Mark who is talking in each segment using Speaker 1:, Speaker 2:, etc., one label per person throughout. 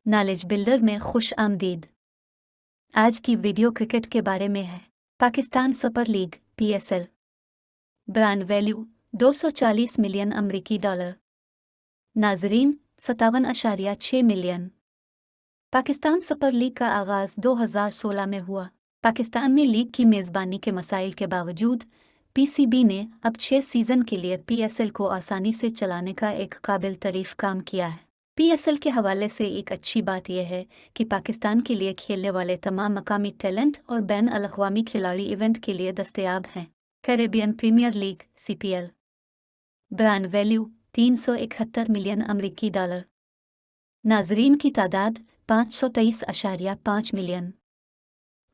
Speaker 1: Knowledge builder में खुश आमदीद। आज की वीडियो क्रिकेट के बारे में है। Pakistan super league (PSL) brand value 240 million अमरीकी डॉलर। नाजरीन 57.6 मिलियन। पाकिस्तान सुपर लीग का आगाज़ 2016 में हुआ। पाकिस्तान में लीग की मेज़बानी के मसाइल के बावजूद PCB ने अब 6 सीज़न के लिए PSL को आसानी से चलाने का एक काबिल तारीफ काम किया है। PSL के हवाले से एक अच्छी बात यह है कि पाकिस्तान के लिए खेलने वाले तमाम मकामी टैलेंट और बैन अल-अक़वामी खिलाड़ी इवेंट के लिए दस्तयाब हैं। Caribbean premier league CPL brand value 371 million अमरीकी डॉलर। नाजरीन की तादाद 523.5 मिलियन।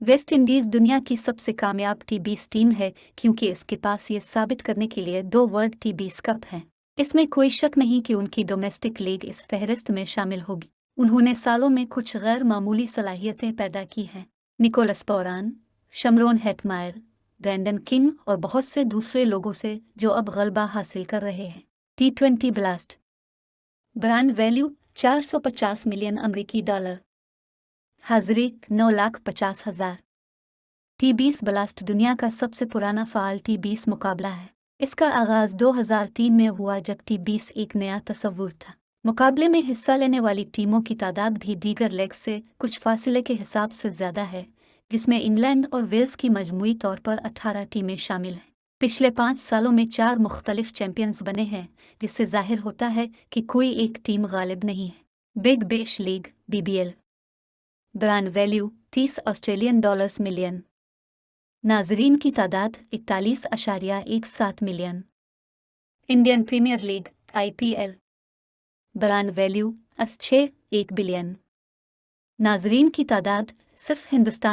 Speaker 1: वेस्ट इंडीज़ दुनिया की सबसे कामयाब टी20 टीम है क्योंकि इसके पास ये साबित करने के लिए 2 वर्ल्ड टी20 कप हैं। इसमें कोई शक नहीं कि उनकी डोमेस्टिक लीग इस फहरिस्त में शामिल होगी। उन्होंने सालों में कुछ गैर मामूली सलाहियतें पैदा की हैं। निकोलस पौरान, शमरोन हेटमायर, ब्रैंडन किंग और बहुत से दूसरे लोगों से जो अब गलबा हासिल कर रहे हैं। T20 blast brand value 450 million अमरीकी डॉलर। हाजिरी 9,50,000। T20 ब्लास्ट दुनिया का सबसे पुराना फ़ाल T20 मुकाबला है। इसका आगाज़ 2003 में हुआ जब T20 एक नया तस्वुर था। मुकाबले में हिस्सा लेने वाली टीमों की तादाद भी दीगर लेग से कुछ फासले के हिसाब से ज़्यादा है, जिसमें इंग्लैंड और वेल्स की मजमूई तौर पर 18 टीमें शामिल हैं। पिछले 5 सालों में 4 मुख्तलिफ चैंपियंस बने हैं, जिससे जाहिर होता है कि कोई एक टीम गालिब नहीं है। Big bash league BBL brand value 30 Australian dollars million. नाजरीन की तादाद 41.17 million. Indian premier league IPL brand value 1 billion. नाजरीन की तादाद सिर्फ हिंदुस्तान